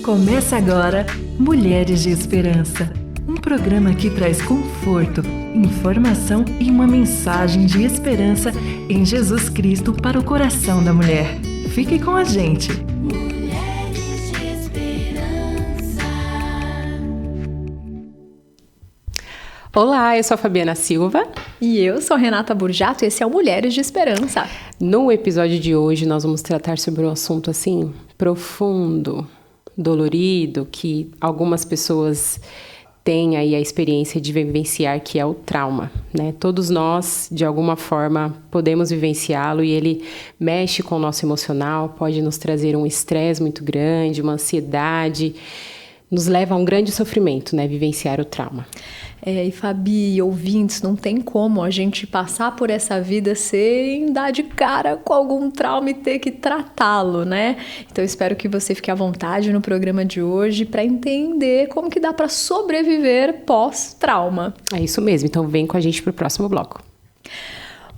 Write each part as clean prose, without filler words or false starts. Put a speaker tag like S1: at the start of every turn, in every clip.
S1: Começa agora Mulheres de Esperança, um programa que traz conforto, informação e uma mensagem de esperança em Jesus Cristo para o coração da mulher. Fique com a gente!
S2: Mulheres de Esperança.
S3: Olá, eu sou a Fabiana Silva.
S4: E eu sou a Renata Burjato e esse é o Mulheres de Esperança.
S3: No episódio de hoje nós vamos tratar sobre um assunto assim, profundo, dolorido, que algumas pessoas têm aí a experiência de vivenciar, que é o trauma, né? Todos nós, de alguma forma, podemos vivenciá-lo e ele mexe com o nosso emocional, pode nos trazer um estresse muito grande, uma ansiedade, nos leva a um grande sofrimento, né? Vivenciar o trauma.
S4: E Fabi, ouvintes, não tem como a gente passar por essa vida sem dar de cara com algum trauma e ter que tratá-lo, né? Então, eu espero que você fique à vontade no programa de hoje para entender como que dá para sobreviver pós-trauma.
S3: É isso mesmo, então vem com a gente para o próximo bloco.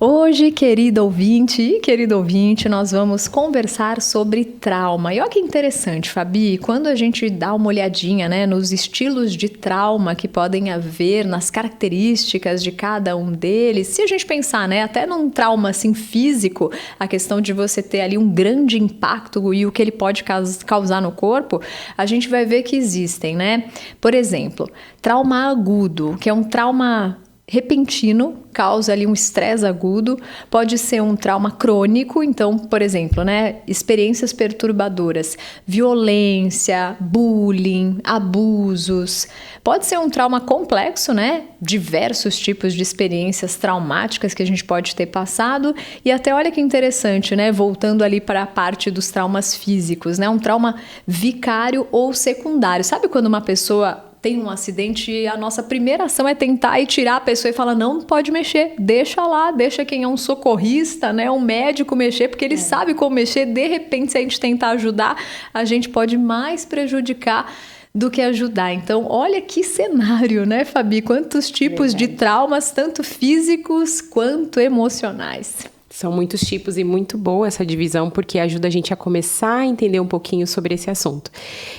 S4: Hoje, querido ouvinte, nós vamos conversar sobre trauma. E olha que interessante, Fabi, quando a gente dá uma olhadinha, né, nos estilos de trauma que podem haver, nas características de cada um deles, se a gente pensar, né, até num trauma assim físico, a questão de você ter ali um grande impacto e o que ele pode causar no corpo, a gente vai ver que existem, né? Por exemplo, trauma agudo, que é um trauma repentino, causa ali um estresse agudo, pode ser um trauma crônico, então, por exemplo, né, experiências perturbadoras, violência, bullying, abusos, pode ser um trauma complexo, né, diversos tipos de experiências traumáticas que a gente pode ter passado, e até olha que interessante, né, voltando ali para a parte dos traumas físicos, né, um trauma vicário ou secundário, sabe quando uma pessoa tem um acidente e a nossa primeira ação é tentar ir tirar a pessoa e falar, não pode mexer, deixa lá, deixa quem é um socorrista, né, um médico mexer, porque ele sabe como mexer, de repente se a gente tentar ajudar, a gente pode mais prejudicar do que ajudar. Então, olha que cenário, né, Fabi? Quantos tipos de traumas, tanto físicos quanto emocionais.
S3: São muitos tipos e muito boa essa divisão, porque ajuda a gente a começar a entender um pouquinho sobre esse assunto.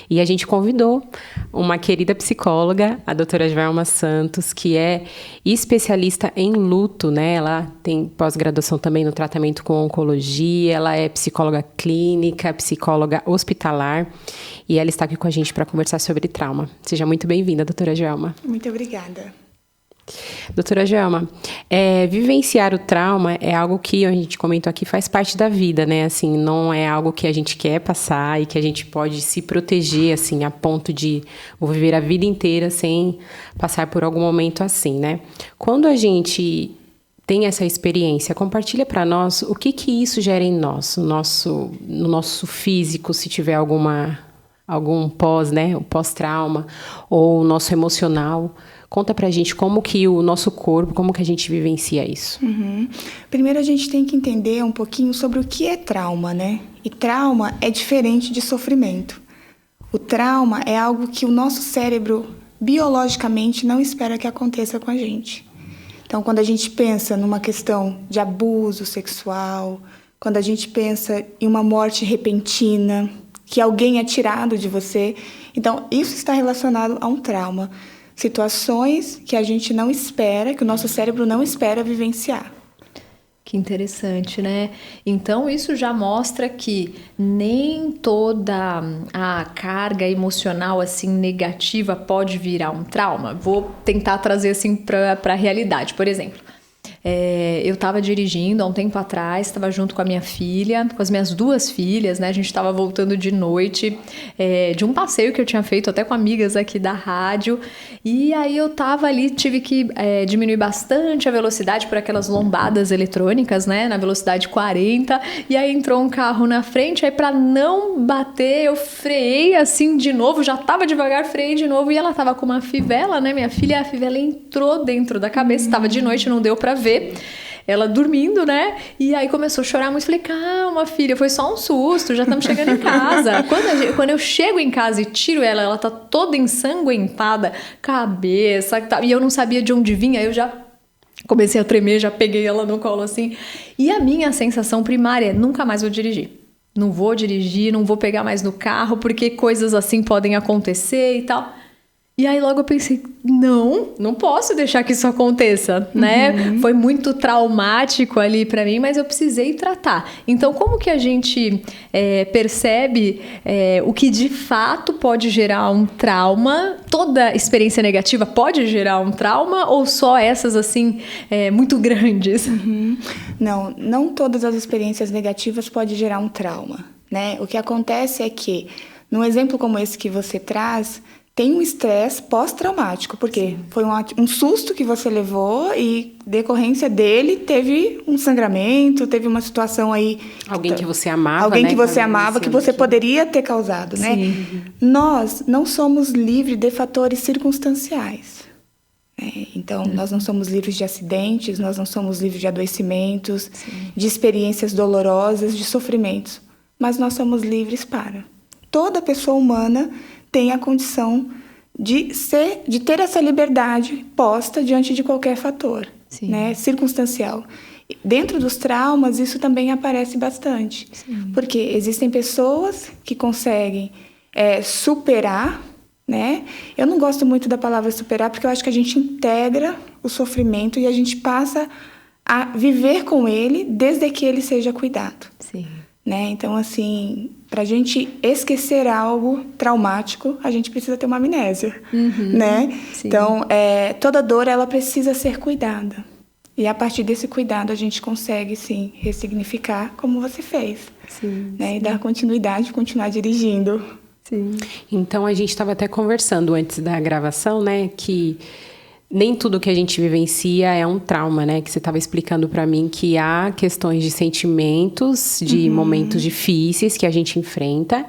S3: E a gente convidou uma querida psicóloga, a doutora Joelma Santos, que é especialista em luto, né? Ela tem pós-graduação também no tratamento com oncologia, ela é psicóloga clínica, psicóloga hospitalar, e ela está aqui com a gente para conversar sobre trauma. Seja muito bem-vinda, doutora Joelma.
S5: Muito obrigada.
S3: Doutora Joelma, vivenciar o trauma é algo que a gente comentou aqui, faz parte da vida, né? Assim, não é algo que a gente quer passar e que a gente pode se proteger, assim, a ponto de vou viver a vida inteira sem passar por algum momento assim, né? Quando a gente tem essa experiência, compartilha para nós o que isso gera em nós, no nosso físico, se tiver algum pós, né? O pós-trauma, ou o nosso emocional. Conta pra gente como que o nosso corpo, como que a gente vivencia isso.
S5: Primeiro a gente tem que entender um pouquinho sobre o que é trauma, né? E trauma é diferente de sofrimento. O trauma é algo que o nosso cérebro biologicamente não espera que aconteça com a gente. Então, quando a gente pensa numa questão de abuso sexual, quando a gente pensa em uma morte repentina, que alguém é tirado de você, então isso está relacionado a um trauma. Situações que a gente não espera, que o nosso cérebro não espera vivenciar.
S4: Que interessante, né? Então, isso já mostra que nem toda a carga emocional assim negativa pode virar um trauma. Vou tentar trazer assim para a realidade. Por exemplo, eu estava dirigindo há um tempo atrás, estava junto com a minha filha, com as minhas duas filhas, né? A gente estava voltando de noite de um passeio que eu tinha feito até com amigas aqui da rádio. E aí eu estava ali, tive que diminuir bastante a velocidade por aquelas lombadas eletrônicas, né? Na velocidade 40. E aí entrou um carro na frente, aí para não bater, eu freiei assim de novo, já estava devagar, freiei de novo. E ela estava com uma fivela, né? Minha filha, a fivela entrou dentro da cabeça, estava de noite, não deu para ver. Ela dormindo, né? E aí começou a chorar muito. Falei, calma, filha, foi só um susto, já estamos chegando em casa. Quando eu chego em casa e tiro ela, ela tá toda ensanguentada, cabeça, e eu não sabia de onde vinha, eu já comecei a tremer, já peguei ela no colo assim. E a minha sensação primária é, nunca mais vou dirigir. não vou dirigir, não vou pegar mais no carro, porque coisas assim podem acontecer e tal. E aí logo eu pensei, não posso deixar que isso aconteça, né? Foi muito traumático ali pra mim, mas eu precisei tratar. Então, como que a gente percebe o que de fato pode gerar um trauma? Toda experiência negativa pode gerar um trauma ou só essas, assim, muito grandes?
S5: Não todas as experiências negativas podem gerar um trauma, né? O que acontece é que, num exemplo como esse que você traz, tem um estresse pós-traumático, porque foi um susto que você levou e, decorrência dele, teve um sangramento, teve uma situação aí...
S3: Alguém que você amava,
S5: Alguém
S3: né?
S5: que você amava, que você poderia ter causado, né? Nós não somos livres de fatores circunstanciais. Então, nós não somos livres de acidentes, nós não somos livres de adoecimentos, de experiências dolorosas, de sofrimentos. Mas nós somos livres para. Toda pessoa humana tem a condição de ter essa liberdade posta diante de qualquer fator, né, circunstancial. Dentro dos traumas, isso também aparece bastante. Porque existem pessoas que conseguem superar, né? Eu não gosto muito da palavra superar, porque eu acho que a gente integra o sofrimento e a gente passa a viver com ele desde que ele seja cuidado. Né? Então, assim, para a gente esquecer algo traumático, a gente precisa ter uma amnésia, né? Então, toda dor, ela precisa ser cuidada. E a partir desse cuidado, a gente consegue, sim, ressignificar como você fez. Né? E dar continuidade, continuar dirigindo.
S3: Então, a gente estava até conversando antes da gravação, né, que nem tudo que a gente vivencia é um trauma, né? Que você estava explicando para mim que há questões de sentimentos, de momentos difíceis que a gente enfrenta,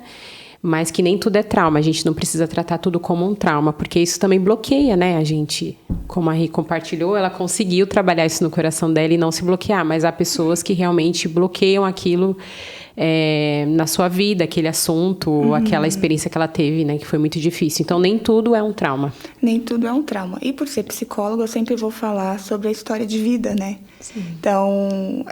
S3: mas que nem tudo é trauma. A gente não precisa tratar tudo como um trauma, porque isso também bloqueia, né? A gente, como a Rê compartilhou, ela conseguiu trabalhar isso no coração dela e não se bloquear, mas há pessoas que realmente bloqueiam aquilo na sua vida, aquele assunto, aquela experiência que ela teve, né, que foi muito difícil. Então, nem tudo é um trauma.
S5: Nem tudo é um trauma. E por ser psicóloga, eu sempre vou falar sobre a história de vida, né? Então,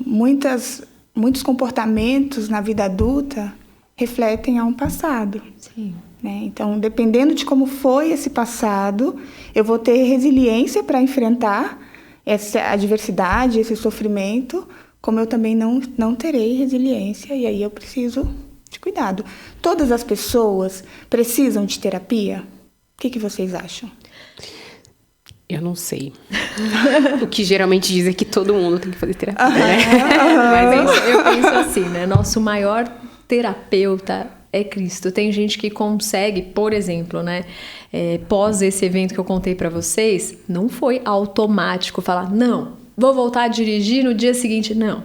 S5: muitos comportamentos na vida adulta refletem a um passado. Né? Então, dependendo de como foi esse passado, eu vou ter resiliência para enfrentar essa adversidade, esse sofrimento, como eu também não terei resiliência, e aí eu preciso de cuidado. Todas as pessoas precisam de terapia? O que vocês acham?
S3: Eu não sei. O que geralmente diz é que todo mundo tem que fazer terapia, né?
S4: Mas eu penso assim, né? Nosso maior terapeuta é Cristo. Tem gente que consegue, por exemplo, né? Pós esse evento que eu contei pra vocês, não foi automático falar, não, vou voltar a dirigir no dia seguinte. Não.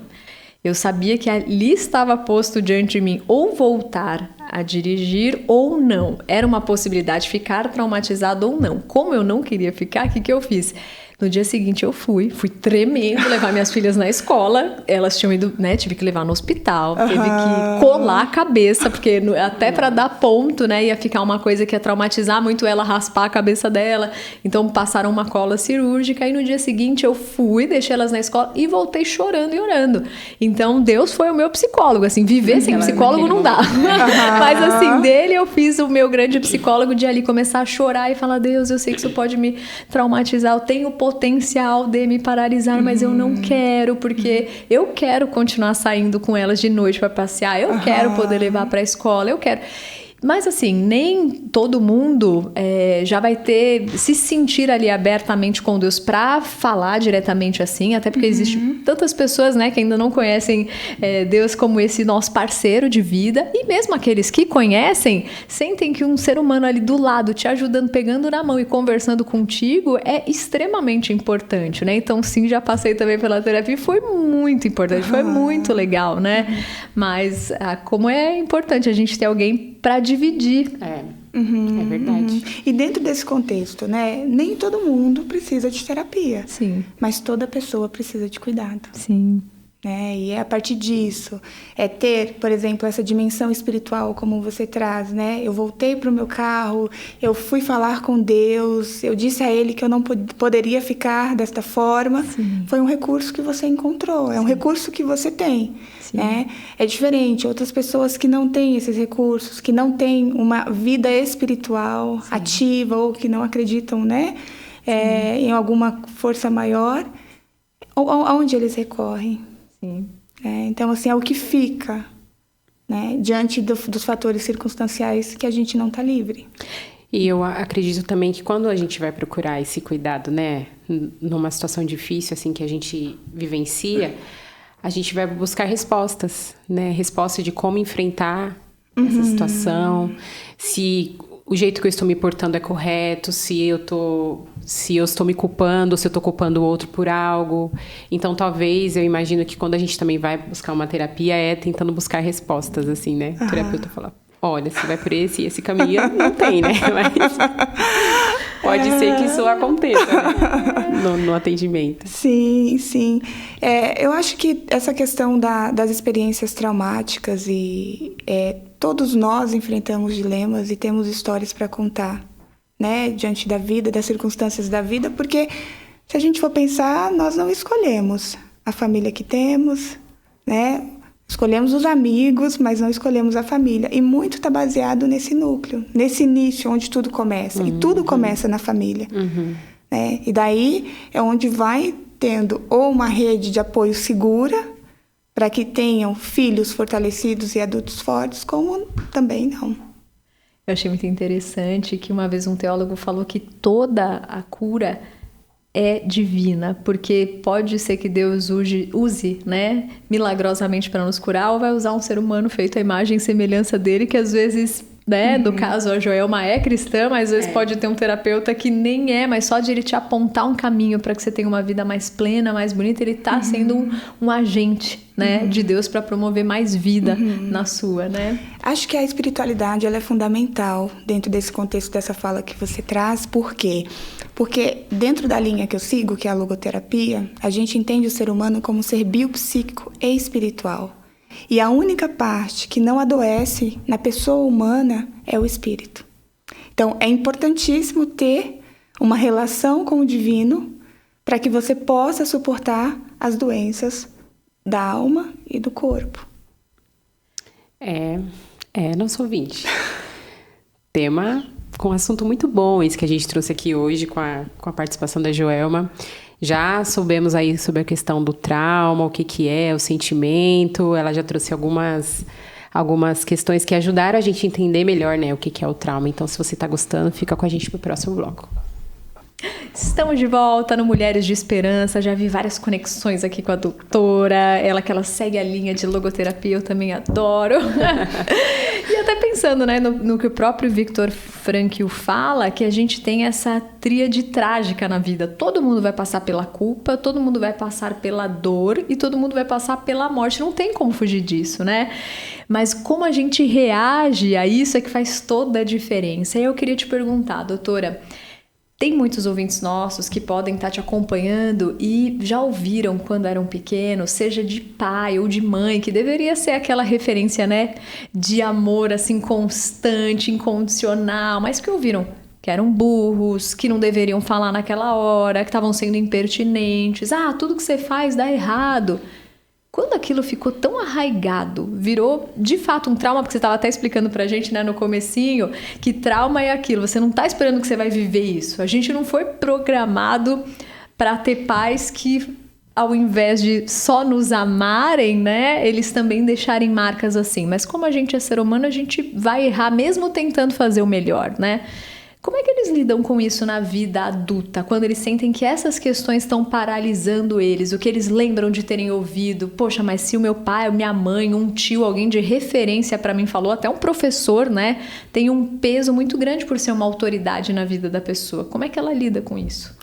S4: Eu sabia que ali estava posto diante de mim ou voltar a dirigir ou não. Era uma possibilidade de ficar traumatizado ou não. Como eu não queria ficar, o que eu fiz? No dia seguinte eu fui tremendo levar minhas filhas na escola. Elas tinham ido, né? Tive que levar no hospital, teve que colar a cabeça, porque até para dar ponto, né? Ia ficar uma coisa que ia traumatizar muito ela, raspar a cabeça dela. Então passaram uma cola cirúrgica e no dia seguinte eu fui, deixei elas na escola e voltei chorando e orando. Então Deus foi o meu psicólogo, assim, viver sem psicólogo não dá. Mas assim, dele eu fiz o meu grande psicólogo de ali começar a chorar e falar, Deus, eu sei que isso pode me traumatizar, eu tenho potencial de me paralisar, mas eu não quero, porque eu quero continuar saindo com elas de noite para passear, eu quero poder levar para a escola, eu quero. Mas assim, nem todo mundo já vai se sentir ali abertamente com Deus para falar diretamente assim, até porque existem tantas pessoas, né, que ainda não conhecem Deus como esse nosso parceiro de vida, e mesmo aqueles que conhecem, sentem que um ser humano ali do lado, te ajudando, pegando na mão e conversando contigo é extremamente importante, né? Então sim, já passei também pela terapia e foi muito importante, foi muito legal, né? Mas como é importante a gente ter alguém para dividir.
S3: É verdade.
S5: E dentro desse contexto, né, nem todo mundo precisa de terapia.
S4: Sim.
S5: Mas toda pessoa precisa de cuidado.
S4: Sim.
S5: né? E é a partir disso, é ter, por exemplo, essa dimensão espiritual como você traz, né? Eu voltei para o meu carro, eu fui falar com Deus, eu disse a Ele que eu não poderia ficar desta forma.
S4: Sim.
S5: Foi um recurso que você encontrou, é um recurso que você tem, né? É diferente, outras pessoas que não têm esses recursos, que não têm uma vida espiritual ativa ou que não acreditam, né? Em alguma força maior, aonde eles recorrem?
S4: Sim.
S5: Então, assim, é o que fica, né, diante dos fatores circunstanciais que a gente não está livre.
S3: E eu acredito também que quando a gente vai procurar esse cuidado, né, numa situação difícil, assim, que a gente vivencia, a gente vai buscar respostas, né, resposta de como enfrentar essa situação, se o jeito que eu estou me portando é correto, se eu estou me culpando, se eu estou culpando o outro por algo. Então, talvez, eu imagino que quando a gente também vai buscar uma terapia, é tentando buscar respostas, assim, né? O terapeuta fala, olha, se vai por esse caminho, não tem, né? Mas pode ser que isso aconteça, né? No atendimento.
S5: Sim, sim. Eu acho que essa questão das experiências traumáticas todos nós enfrentamos dilemas e temos histórias para contar, né? Diante da vida, das circunstâncias da vida, porque se a gente for pensar, nós não escolhemos a família que temos, né? Escolhemos os amigos, mas não escolhemos a família. E muito está baseado nesse núcleo, nesse início onde tudo começa. E tudo começa na família. Né? E daí é onde vai tendo ou uma rede de apoio segura para que tenham filhos fortalecidos e adultos fortes, como também não.
S4: Eu achei muito interessante que uma vez um teólogo falou que toda a cura é divina, porque pode ser que Deus use, né, milagrosamente para nos curar, ou vai usar um ser humano feito à imagem e semelhança dele, que às vezes, né, no caso a Joelma é cristã, mas às vezes pode ter um terapeuta que nem é, mas só de ele te apontar um caminho para que você tenha uma vida mais plena, mais bonita, ele tá sendo um agente, né, de Deus para promover mais vida na sua, né?
S5: Acho que a espiritualidade ela é fundamental dentro desse contexto dessa fala que você traz. Por quê? Porque dentro da linha que eu sigo, que é a logoterapia, a gente entende o ser humano como um ser biopsíquico e espiritual. E a única parte que não adoece na pessoa humana é o espírito. Então, é importantíssimo ter uma relação com o divino para que você possa suportar as doenças da alma e do corpo.
S3: Nosso ouvinte. Tema com um assunto muito bom, esse que a gente trouxe aqui hoje com a participação da Joelma. Já soubemos aí sobre a questão do trauma, o que é, o sentimento. Ela já trouxe algumas questões que ajudaram a gente a entender melhor, né, o que é o trauma. Então, se você está gostando, fica com a gente pro próximo bloco.
S4: Estamos de volta no Mulheres de Esperança. Já vi várias conexões aqui com a doutora. Ela segue a linha de logoterapia, eu também adoro. E até pensando, né, no que o próprio Viktor Frankl fala, que a gente tem essa tríade trágica na vida. Todo mundo vai passar pela culpa, todo mundo vai passar pela dor e todo mundo vai passar pela morte. Não tem como fugir disso, né? Mas como a gente reage a isso é que faz toda a diferença. E eu queria te perguntar, doutora, tem muitos ouvintes nossos que podem estar te acompanhando e já ouviram quando eram pequenos, seja de pai ou de mãe, que deveria ser aquela referência, né, de amor assim constante, incondicional, mas que ouviram que eram burros, que não deveriam falar naquela hora, que estavam sendo impertinentes. Tudo que você faz dá errado. Quando aquilo ficou tão arraigado, virou de fato um trauma, porque você estava até explicando pra gente, né, no comecinho, que trauma é aquilo, você não tá esperando que você vai viver isso. A gente não foi programado para ter pais que, ao invés de só nos amarem, né, eles também deixarem marcas assim. Mas como a gente é ser humano, a gente vai errar mesmo tentando fazer o melhor, né? Como é que eles lidam com isso na vida adulta, quando eles sentem que essas questões estão paralisando eles, o que eles lembram de terem ouvido? Poxa, mas se o meu pai, minha mãe, um tio, alguém de referência para mim falou, até um professor, né, tem um peso muito grande por ser uma autoridade na vida da pessoa. Como é que ela lida com isso?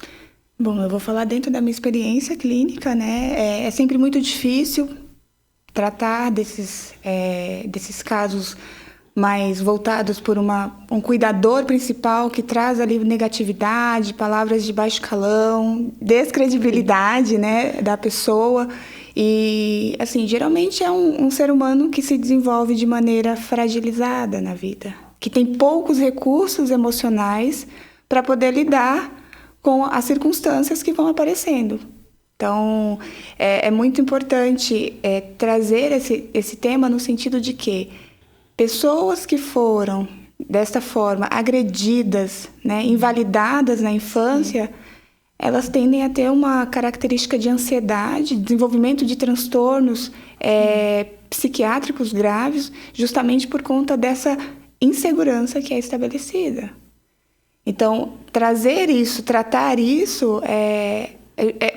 S5: Bom, eu vou falar dentro da minha experiência clínica, né? É sempre muito difícil tratar desses casos mais voltados por um cuidador principal que traz ali negatividade, palavras de baixo calão, descredibilidade, né, da pessoa. E, assim, geralmente é um ser humano que se desenvolve de maneira fragilizada na vida, que tem poucos recursos emocionais para poder lidar com as circunstâncias que vão aparecendo. Então, é muito importante trazer esse tema no sentido de que pessoas que foram, desta forma, agredidas, né, invalidadas na infância, elas tendem a ter uma característica de ansiedade, desenvolvimento de transtornos psiquiátricos graves, justamente por conta dessa insegurança que é estabelecida. Então, trazer isso, tratar isso,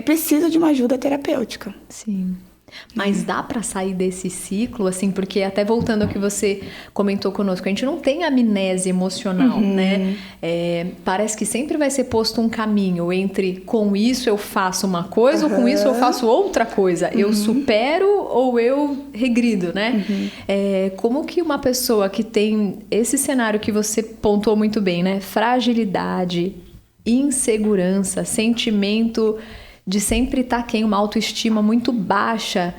S5: precisa de uma ajuda terapêutica.
S4: Sim. Mas dá para sair desse ciclo, assim, porque até voltando ao que você comentou conosco, a gente não tem amnésia emocional, né? Parece que sempre vai ser posto um caminho entre com isso eu faço uma coisa ou com isso eu faço outra coisa. Eu supero ou eu regrido, né? Como que uma pessoa que tem esse cenário que você pontuou muito bem, né? Fragilidade, insegurança, sentimento de sempre estar uma autoestima muito baixa,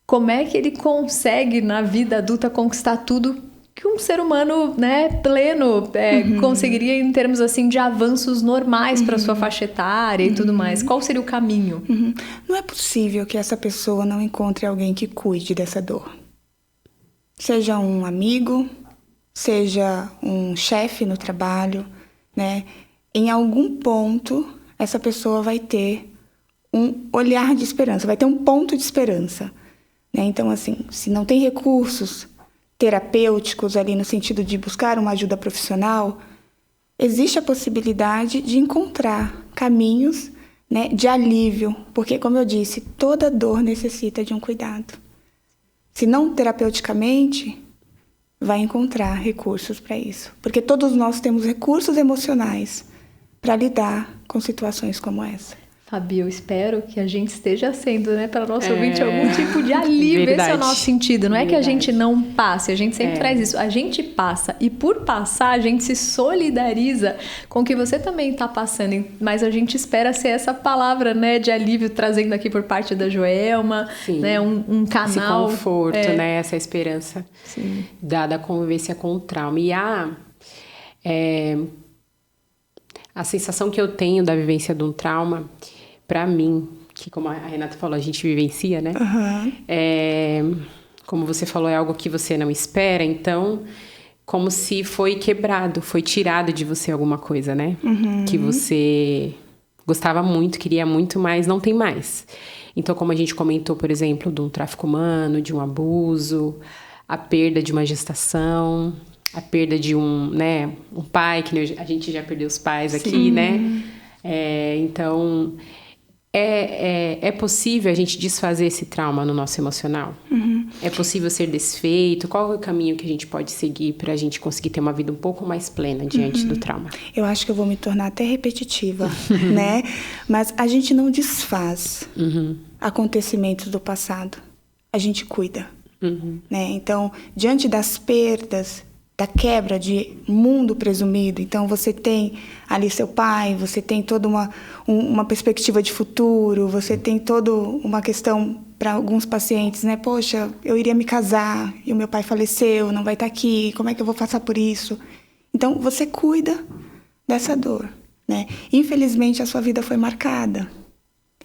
S4: como é que ele consegue na vida adulta conquistar tudo que um ser humano, né, pleno conseguiria em termos assim de avanços normais para sua faixa etária e tudo mais? Qual seria o caminho?
S5: Não é possível que essa pessoa não encontre alguém que cuide dessa dor. Seja um amigo, seja um chefe no trabalho, né? Em algum ponto, essa pessoa vai ter um olhar de esperança, vai ter um ponto de esperança, né? Então, assim, se não tem recursos terapêuticos ali no sentido de buscar uma ajuda profissional, existe a possibilidade de encontrar caminhos, né, de alívio, porque, como eu disse, toda dor necessita de um cuidado. Se não terapeuticamente, vai encontrar recursos para isso, porque todos nós temos recursos emocionais para lidar com situações como essa.
S4: Fabi, eu espero que a gente esteja sendo, né, para o nosso ouvinte algum tipo de alívio. Verdade. Esse é o nosso sentido. Não é que a gente não passe, a gente sempre traz isso. A gente passa e por passar a gente se solidariza com o que você também está passando. Mas a gente espera ser essa palavra, né, de alívio trazendo aqui por parte da Joelma, né, um canal.
S3: Esse conforto, né, essa esperança da convivência com o trauma. E a sensação que eu tenho da vivência de um trauma, para mim, que como a Renata falou, a gente vivencia, né? Como você falou, é algo que você não espera, então, como se foi quebrado, foi tirado de você alguma coisa, né? Que você gostava muito, queria muito, mas não tem mais. Então, como a gente comentou, por exemplo, de um tráfico humano, de um abuso, a perda de uma gestação, a perda de um pai, que a gente já perdeu os pais aqui, né? Então, é possível a gente desfazer esse trauma no nosso emocional? É possível ser desfeito? Qual é o caminho que a gente pode seguir para a gente conseguir ter uma vida um pouco mais plena diante do trauma?
S5: Eu acho que eu vou me tornar até repetitiva, né? Mas a gente não desfaz acontecimentos do passado. A gente cuida, né? Então, diante das perdas, da quebra de mundo presumido. Então, você tem ali seu pai, você tem toda uma perspectiva de futuro, você tem toda uma questão para alguns pacientes, né? Poxa, eu iria me casar e o meu pai faleceu, não vai estar aqui, como é que eu vou passar por isso? Então, você cuida dessa dor, né? Infelizmente, a sua vida foi marcada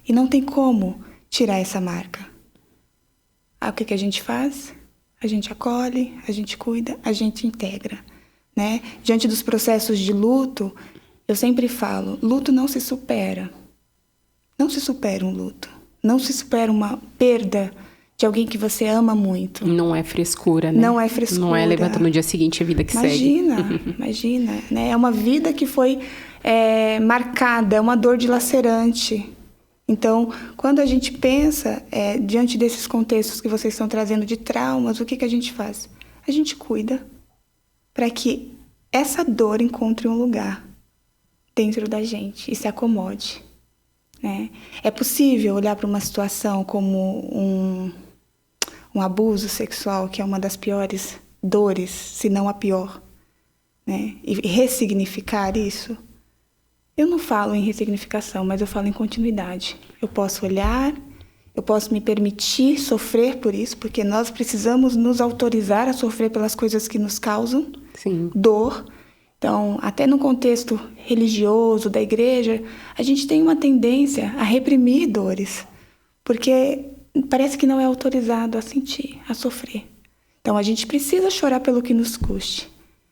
S5: e não tem como tirar essa marca. Aí, o que a gente faz? A gente acolhe, a gente cuida, a gente integra, né? Diante dos processos de luto, eu sempre falo, luto não se supera. Não se supera um luto. Não se supera uma perda de alguém que você ama muito.
S3: Não é frescura, né?
S5: Não é frescura.
S3: Não é levanta no dia seguinte a vida que segue.
S5: Imagina, né? É uma vida que foi marcada, é uma dor dilacerante. Então, quando a gente pensa diante desses contextos que vocês estão trazendo de traumas, o que a gente faz? A gente cuida para que essa dor encontre um lugar dentro da gente e se acomode, né? É possível olhar para uma situação como um abuso sexual, que é uma das piores dores, se não a pior, né? E ressignificar isso? Eu não falo em ressignificação, mas eu falo em continuidade. Eu posso olhar, eu posso me permitir sofrer por isso, porque nós precisamos nos autorizar a sofrer pelas coisas que nos causam
S3: Sim.
S5: dor. Então, até no contexto religioso da igreja, a gente tem uma tendência a reprimir dores, porque parece que não é autorizado a sentir, a sofrer. Então, a gente precisa chorar pelo que nos custe,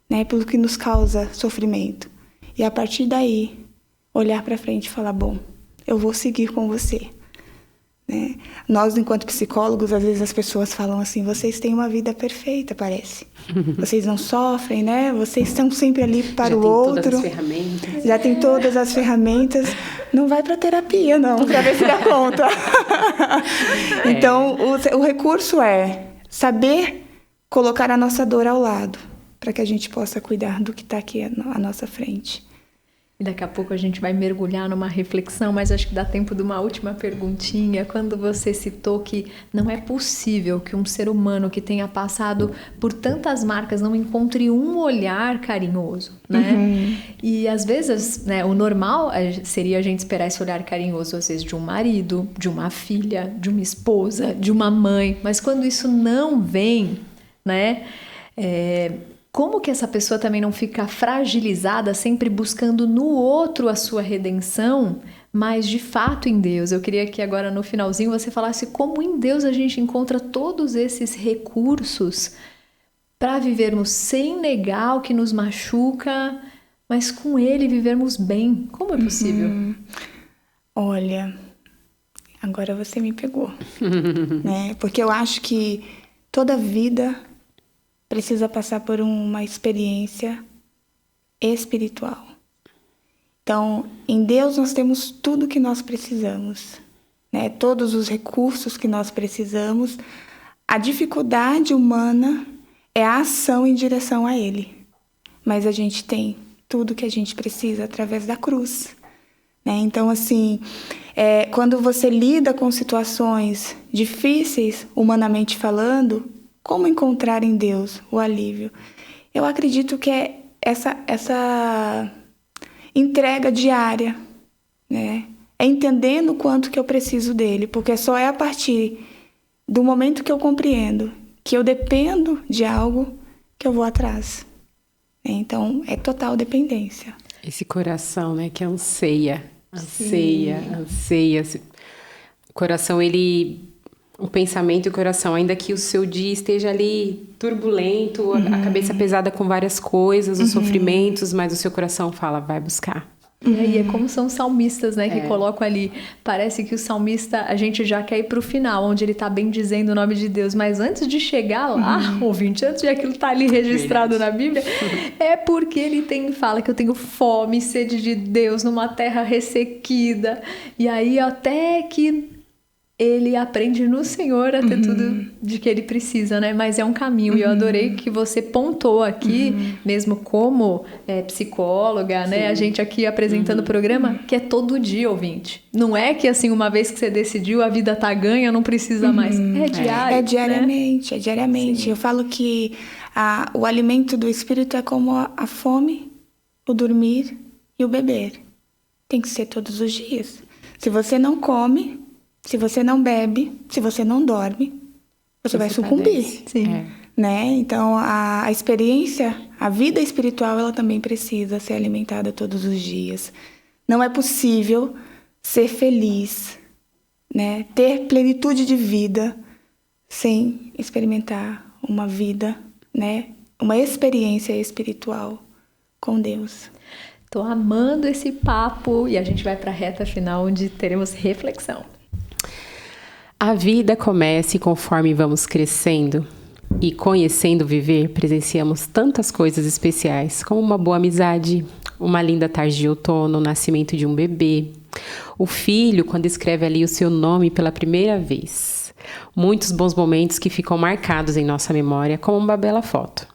S5: né? Pelo que nos causa sofrimento. E a partir daí, olhar para frente e falar, bom, eu vou seguir com você. Né? Nós, enquanto psicólogos, às vezes as pessoas falam assim, vocês têm uma vida perfeita, parece. Vocês não sofrem, né? Vocês estão sempre ali para o outro.
S3: Já tem todas as ferramentas.
S5: Já tem todas as ferramentas. Não vai para terapia, não, para ver se dá conta. Então, o recurso é saber colocar a nossa dor ao lado, para que a gente possa cuidar do que está aqui à nossa frente.
S4: E daqui a pouco a gente vai mergulhar numa reflexão, mas acho que dá tempo de uma última perguntinha. Quando você citou que não é possível que um ser humano que tenha passado por tantas marcas não encontre um olhar carinhoso, né? E às vezes, né, o normal seria a gente esperar esse olhar carinhoso, às vezes, de um marido, de uma filha, de uma esposa, de uma mãe. Mas quando isso não vem, né? Como que essa pessoa também não fica fragilizada, sempre buscando no outro a sua redenção, mas de fato em Deus? Eu queria que agora no finalzinho você falasse como em Deus a gente encontra todos esses recursos para vivermos sem negar o que nos machuca, mas com Ele vivermos bem. Como é possível?
S5: Olha, agora você me pegou, né? Porque eu acho que toda vida precisa passar por uma experiência espiritual. Então, em Deus nós temos tudo que nós precisamos, né? Todos os recursos que nós precisamos. A dificuldade humana é a ação em direção a Ele. Mas a gente tem tudo que a gente precisa através da cruz, né? Então, assim, quando você lida com situações difíceis, humanamente falando, como encontrar em Deus o alívio? Eu acredito que é essa entrega diária, né? É entendendo o quanto que eu preciso dele, porque só é a partir do momento que eu compreendo que eu dependo de algo que eu vou atrás. Então, é total dependência.
S3: Esse coração, né, que anseia. O coração, o pensamento e o coração, ainda que o seu dia esteja ali turbulento, a cabeça pesada com várias coisas, os sofrimentos, mas o seu coração fala, vai buscar.
S4: E aí é como são os salmistas, né, que colocam ali. Parece que o salmista, a gente já quer ir pro final, onde ele tá bem dizendo o nome de Deus, mas antes de chegar lá, ouvinte, antes de aquilo tá ali registrado na Bíblia, é porque ele fala que eu tenho fome, sede de Deus numa terra ressequida. E aí até que ele aprende no Senhor a ter tudo de que ele precisa, né? Mas é um caminho. E eu adorei que você pontou aqui, mesmo como psicóloga, né? A gente aqui apresentando o programa, que é todo dia, ouvinte. Não é que, assim, uma vez que você decidiu, a vida tá ganha, não precisa mais. É diário.
S5: É diariamente,
S4: né?
S5: é diariamente.
S4: Sim.
S5: Eu falo que o alimento do espírito é como a fome, o dormir e o beber. Tem que ser todos os dias. Se você não come, se você não bebe, se você não dorme, você vai sucumbir.
S4: Sim.
S5: Né? Então, a experiência, a vida espiritual, ela também precisa ser alimentada todos os dias. Não é possível ser feliz, né? Ter plenitude de vida sem experimentar uma vida, né? Uma experiência espiritual com Deus.
S4: Tô amando esse papo e a gente vai para a reta final, onde teremos reflexão.
S3: A vida começa e conforme vamos crescendo e conhecendo viver, presenciamos tantas coisas especiais, como uma boa amizade, uma linda tarde de outono, o nascimento de um bebê, o filho quando escreve ali o seu nome pela primeira vez. Muitos bons momentos que ficam marcados em nossa memória, como uma bela foto.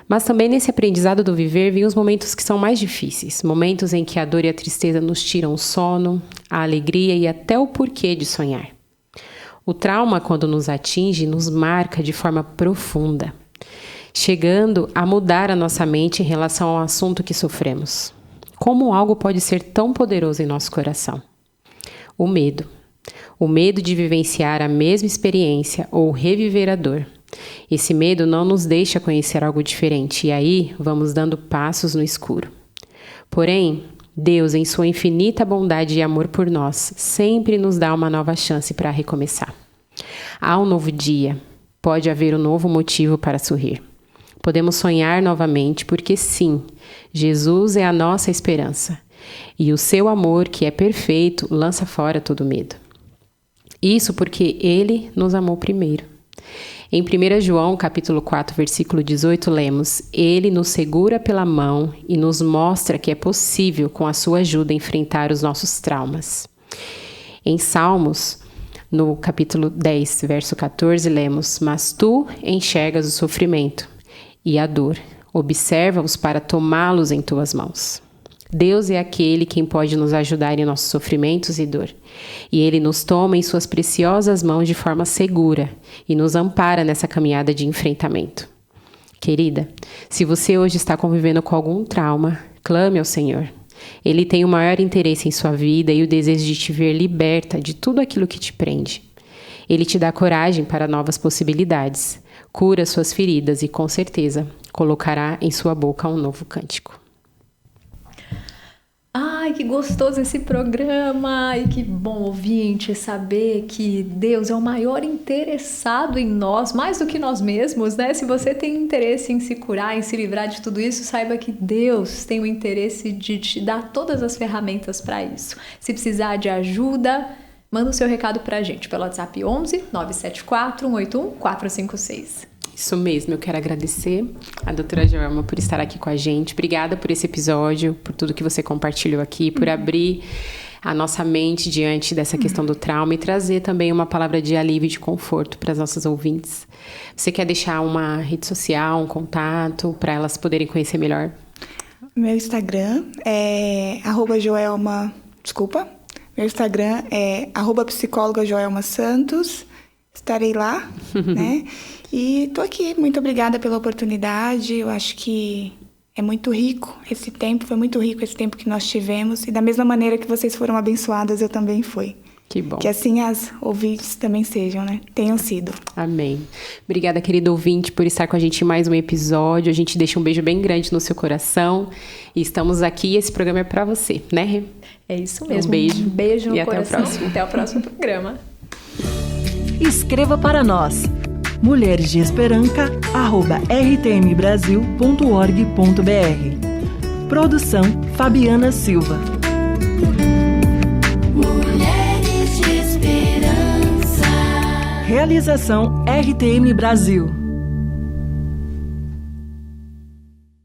S3: Mas também nesse aprendizado do viver vêm os momentos que são mais difíceis, momentos em que a dor e a tristeza nos tiram o sono, a alegria e até o porquê de sonhar. O trauma, quando nos atinge, nos marca de forma profunda, chegando a mudar a nossa mente em relação ao assunto que sofremos. Como algo pode ser tão poderoso em nosso coração? O medo. O medo de vivenciar a mesma experiência ou reviver a dor. Esse medo não nos deixa conhecer algo diferente e aí vamos dando passos no escuro. Porém, Deus, em sua infinita bondade e amor por nós, sempre nos dá uma nova chance para recomeçar. Há um novo dia, pode haver um novo motivo para sorrir. Podemos sonhar novamente porque sim, Jesus é a nossa esperança. E o seu amor, que é perfeito, lança fora todo medo. Isso porque Ele nos amou primeiro. Em 1 João, capítulo 4, versículo 18, lemos: Ele nos segura pela mão e nos mostra que é possível, com a sua ajuda, enfrentar os nossos traumas. Em Salmos, no capítulo 10, verso 14, lemos: Mas tu enxergas o sofrimento e a dor, observa-os para tomá-los em tuas mãos. Deus é aquele quem pode nos ajudar em nossos sofrimentos e dor. E Ele nos toma em suas preciosas mãos de forma segura e nos ampara nessa caminhada de enfrentamento. Querida, se você hoje está convivendo com algum trauma, clame ao Senhor. Ele tem o maior interesse em sua vida e o desejo de te ver liberta de tudo aquilo que te prende. Ele te dá coragem para novas possibilidades, cura suas feridas e, com certeza, colocará em sua boca um novo cântico.
S4: Ai, que gostoso esse programa! E que bom, ouvinte, saber que Deus é o maior interessado em nós, mais do que nós mesmos, né? Se você tem interesse em se curar, em se livrar de tudo isso, saiba que Deus tem o interesse de te dar todas as ferramentas para isso. Se precisar de ajuda, manda o seu recado pra gente pelo WhatsApp 11 974 181 456.
S3: Isso mesmo, eu quero agradecer a doutora Joelma por estar aqui com a gente. Obrigada por esse episódio, por tudo que você compartilhou aqui, por abrir a nossa mente diante dessa questão do trauma e trazer também uma palavra de alívio e de conforto para as nossas ouvintes. Você quer deixar uma rede social, um contato, para elas poderem conhecer melhor?
S5: Meu Instagram é @Joelma... Desculpa. Meu Instagram é @psicóloga Joelma Santos. Estarei lá, né? E tô aqui. Muito obrigada pela oportunidade. Eu acho que é muito rico esse tempo. Foi muito rico esse tempo que nós tivemos. E da mesma maneira que vocês foram abençoadas, eu também fui.
S3: Que bom.
S5: Que assim as ouvintes também sejam, né? Tenham sido.
S3: Amém. Obrigada, querido ouvinte, por estar com a gente em mais um episódio. A gente deixa um beijo bem grande no seu coração. E estamos aqui. Esse programa é pra você, né?
S4: É isso mesmo.
S3: Um beijo.
S4: Um beijo no
S3: e
S4: coração.
S3: Até o próximo.
S4: Até o próximo programa.
S1: Escreva para nós, mulheresdeesperanca@rtmbrasil.org.br. Produção Fabiana Silva.
S2: Mulheres de Esperança.
S1: Realização RTM Brasil.